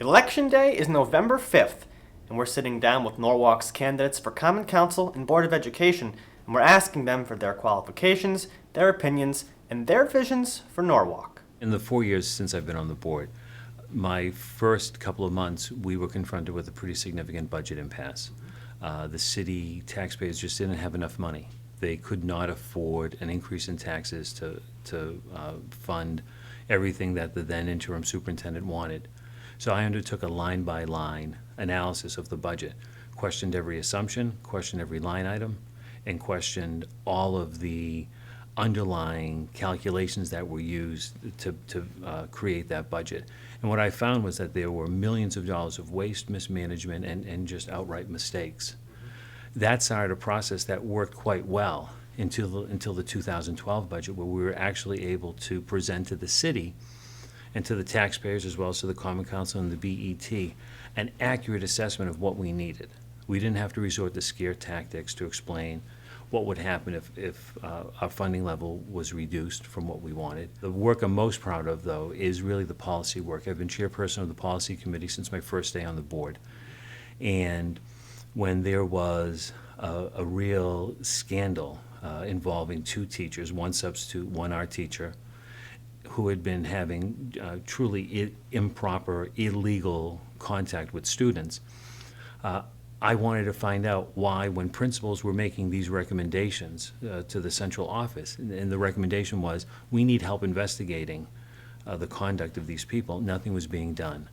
Election Day is November 5th, and we're sitting down with Norwalk's candidates for Common Council and Board of Education, and we're asking them for their qualifications, their opinions, and their visions for Norwalk. In the 4 years since I've been on the board, my first couple of months, we were confronted with a pretty significant budget impasse. The city taxpayers just didn't have enough money. They could not afford an increase in taxes to fund everything that the then interim superintendent wanted. So I undertook a line-by-line analysis of the budget, questioned every assumption, questioned every line item, and questioned all of the underlying calculations that were used to create that budget. And what I found was that there were millions of dollars of waste, mismanagement, and just outright mistakes. That started a process that worked quite well until the 2012 budget, where we were actually able to present to the city and to the taxpayers, as well as to the Common Council and the BET, an accurate assessment of what we needed. We didn't have to resort to scare tactics to explain what would happen if our funding level was reduced from what we wanted. The work I'm most proud of, though, is really the policy work. I've been chairperson of the policy committee since my first day on the board. And when there was a real scandal involving two teachers, one substitute, one art teacher, who had been having truly improper, illegal contact with students, I wanted to find out why, when principals were making these recommendations to the central office, and the recommendation was, we need help investigating the conduct of these people, nothing was being done.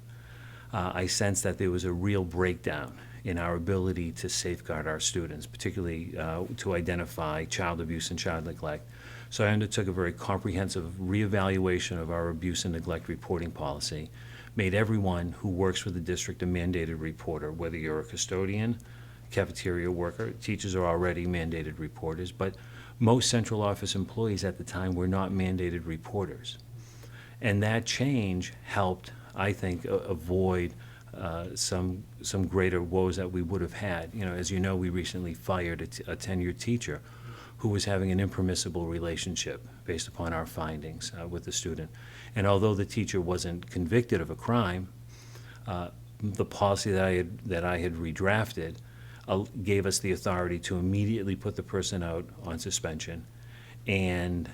I sensed that there was a real breakdown in our ability to safeguard our students, particularly to identify child abuse and child neglect. So I undertook a very comprehensive reevaluation of our abuse and neglect reporting policy, made everyone who works for the district a mandated reporter, whether you're a custodian, cafeteria worker. Teachers are already mandated reporters, but most central office employees at the time were not mandated reporters. And that change helped, I think, avoid some greater woes that we would have had. You know, as you know, we recently fired a tenured teacher who was having an impermissible relationship based upon our findings with the student. And although the teacher wasn't convicted of a crime, the policy that I had redrafted gave us the authority to immediately put the person out on suspension, and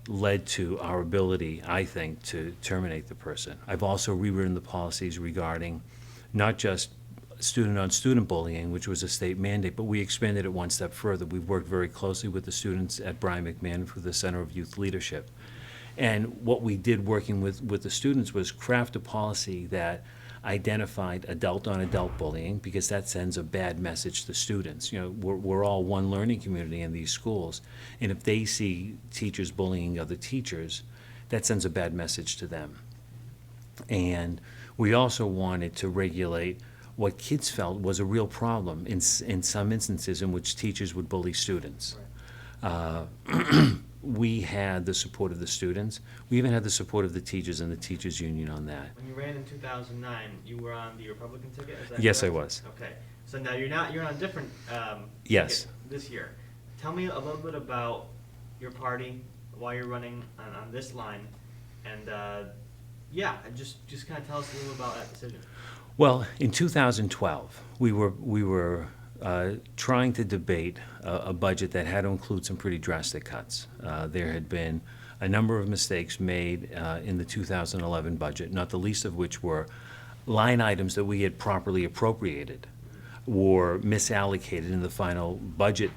led to our ability, I think, to terminate the person. I've also rewritten the policies regarding not just student-on-student bullying, which was a state mandate, but we expanded it one step further. We've worked very closely with the students at Brian McMahon for the Center of Youth Leadership. And what we did working with the students was craft a policy that identified adult-on-adult bullying, because that sends a bad message to students. You know, we're all one learning community in these schools, and if they see teachers bullying other teachers, that sends a bad message to them. And we also wanted to regulate what kids felt was a real problem in some instances in which teachers would bully students. Right. We had the support of the students. We even had the support of the teachers and the teachers union on that. When you ran in 2009, you were on the Republican ticket? Is that Yes, correct? I was. Okay. So now you're on a different Yes. ticket this year. Tell me a little bit about your party, why you're running on this line, and just kind of tell us a little about that decision. Well, in 2012, we were trying to debate a budget that had to include some pretty drastic cuts. There had been a number of mistakes made in the 2011 budget, not the least of which were line items that we had properly appropriated were misallocated in the final budget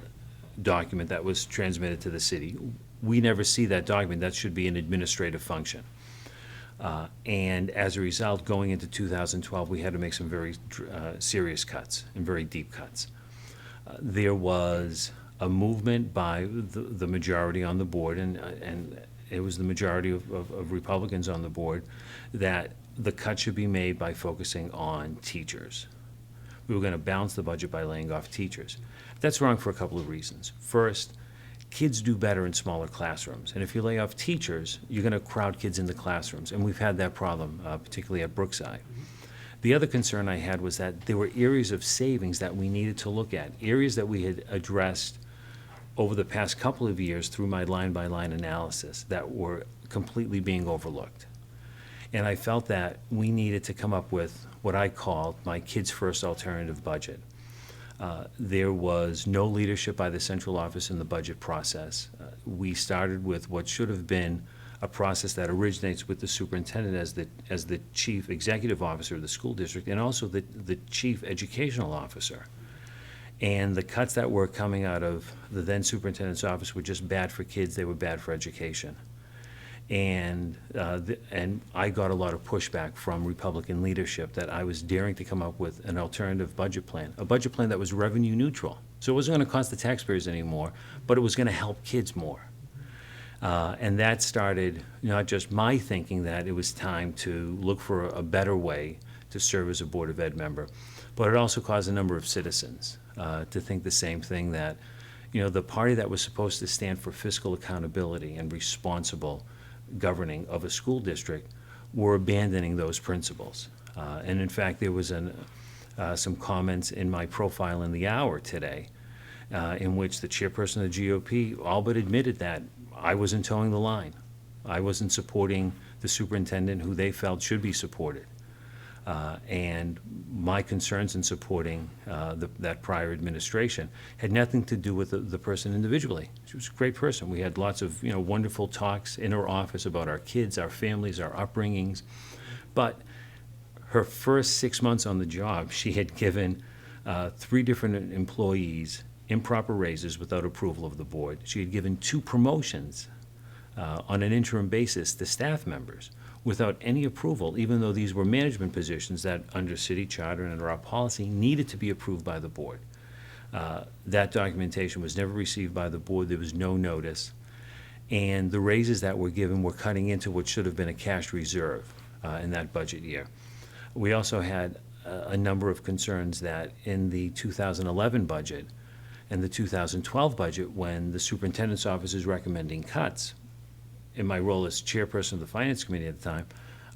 document that was transmitted to the city. We never see that document. That should be an administrative function. And as a result, going into 2012, we had to make some very serious cuts and very deep cuts. There was a movement by the majority on the board, and it was the majority of Republicans on the board, that the cut should be made by focusing on teachers. We were going to balance the budget by laying off teachers. That's wrong for a couple of reasons. First, kids do better in smaller classrooms. And if you lay off teachers, you're going to crowd kids into classrooms. And we've had that problem, particularly at Brookside. The other concern I had was that there were areas of savings that we needed to look at, areas that we had addressed over the past couple of years through my line-by-line analysis that were completely being overlooked. And I felt that we needed to come up with what I called my kids' first alternative budget. There was no leadership by the central office in the budget process. We started with what should have been a process that originates with the superintendent as the chief executive officer of the school district and also the chief educational officer. And the cuts that were coming out of the then superintendent's office were just bad for kids, they were bad for education. And I got a lot of pushback from Republican leadership that I was daring to come up with an alternative budget plan, a budget plan that was revenue neutral. So it wasn't going to cost the taxpayers anymore, but it was going to help kids more. And that started not just my thinking that it was time to look for a better way to serve as a Board of Ed member, but it also caused a number of citizens to think the same thing, that the party that was supposed to stand for fiscal accountability and responsible governing of a school district were abandoning those principles. And in fact, there was some comments in my profile in the Hour today in which the chairperson of the GOP all but admitted that I wasn't towing the line. I wasn't supporting the superintendent who they felt should be supported. And my concerns in supporting that prior administration had nothing to do with the person individually. She was a great person. We had lots of wonderful talks in her office about our kids, our families, our upbringings. But her first 6 months on the job, she had given 3 different employees improper raises without approval of the board. She had given 2 promotions on an interim basis to staff members without any approval, even though these were management positions that under city charter and under our policy needed to be approved by the board. That documentation was never received by the board. There was no notice. And the raises that were given were cutting into what should have been a cash reserve in that budget year. We also had a number of concerns that in the 2011 budget and the 2012 budget, when the superintendent's office is recommending cuts, in my role as chairperson of the Finance Committee at the time,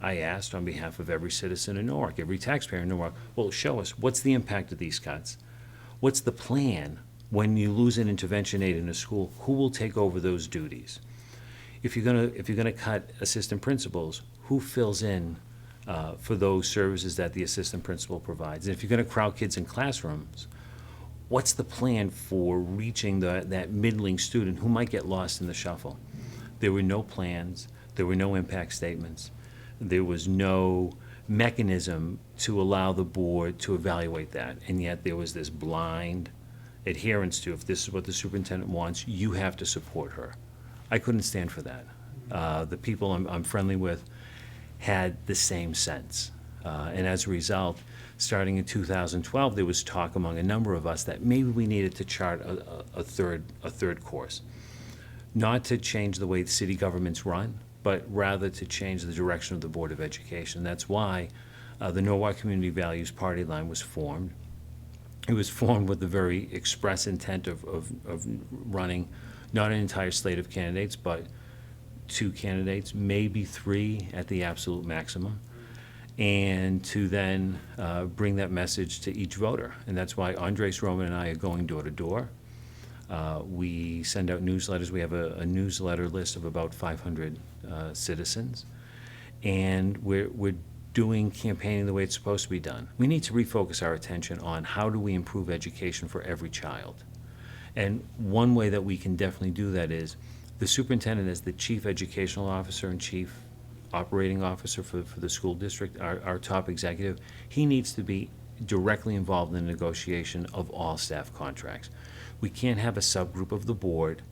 I asked on behalf of every citizen in Norwalk, every taxpayer in Norwalk, well, show us, what's the impact of these cuts? What's the plan when you lose an intervention aide in a school? Who will take over those duties? If you're gonna cut assistant principals, who fills in for those services that the assistant principal provides? And if you're gonna crowd kids in classrooms, what's the plan for reaching that middling student who might get lost in the shuffle? There were no plans, there were no impact statements, there was no mechanism to allow the board to evaluate that, and yet there was this blind adherence to, if this is what the superintendent wants, you have to support her. I couldn't stand for that. The people I'm friendly with had the same sense, and as a result, starting in 2012, there was talk among a number of us that maybe we needed to chart a third course. Not to change the way the city governments run, but rather to change the direction of the Board of Education. That's why the Norwalk Community Values Party line was formed. It was formed with the very express intent of running not an entire slate of candidates, but 2 candidates, maybe 3 at the absolute maximum, and to then bring that message to each voter. And that's why Andres Roman and I are going door to door. We send out newsletters. We have a newsletter list of about 500 citizens, and we're doing campaigning the way it's supposed to be done. We need to refocus our attention on how do we improve education for every child. And one way that we can definitely do that is the superintendent, as the chief educational officer and chief operating officer for the school district, our top executive, he needs to be directly involved in the negotiation of all staff contracts. We can't have a subgroup of the board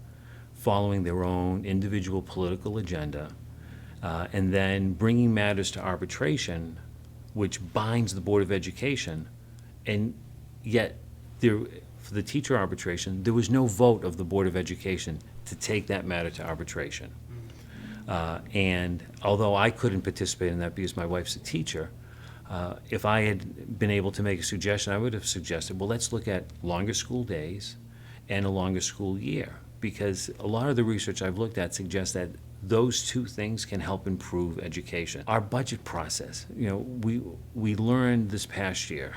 following their own individual political agenda and then bringing matters to arbitration, which binds the Board of Education, and yet for the teacher arbitration, there was no vote of the Board of Education to take that matter to arbitration. And although I couldn't participate in that because my wife's a teacher, if I had been able to make a suggestion, I would have suggested, well, let's look at longer school days and a longer school year, because a lot of the research I've looked at suggests that those 2 things can help improve education. Our budget process, we learned this past year,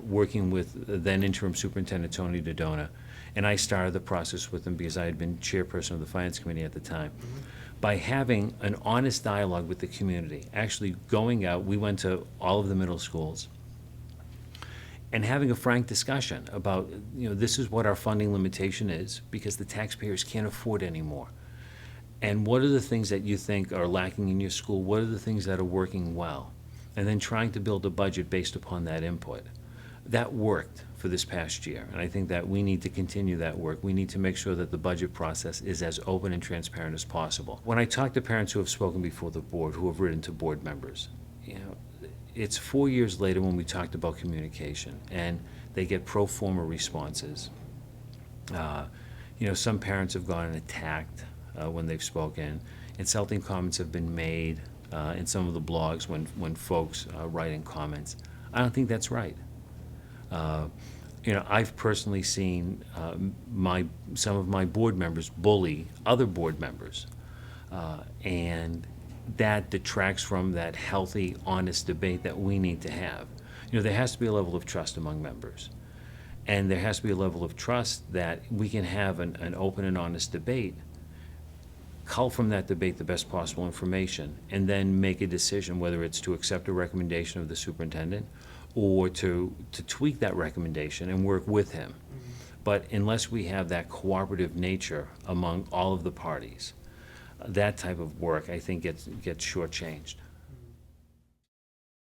working with then interim superintendent Tony Dodona, and I started the process with him because I had been chairperson of the Finance Committee at the time. by having an honest dialogue with the community, actually going out, we went to all of the middle schools, and having a frank discussion about, this is what our funding limitation is, because the taxpayers can't afford anymore. And what are the things that you think are lacking in your school? What are the things that are working well? And then trying to build a budget based upon that input. That worked for this past year, and I think that we need to continue that work. We need to make sure that the budget process is as open and transparent as possible. When I talk to parents who have spoken before the board, who have written to board members, it's 4 years later when we talked about communication, and they get pro forma responses. Some parents have gone and attacked when they've spoken. Insulting comments have been made in some of the blogs when folks write in comments. I don't think that's right. I've personally seen some of my board members bully other board members, and that detracts from that healthy, honest debate that we need to have. There has to be a level of trust among members, and there has to be a level of trust that we can have an open and honest debate, cull from that debate the best possible information, and then make a decision whether it's to accept a recommendation of the superintendent or to tweak that recommendation and work with him. But unless we have that cooperative nature among all of the parties, that type of work, I think, gets shortchanged.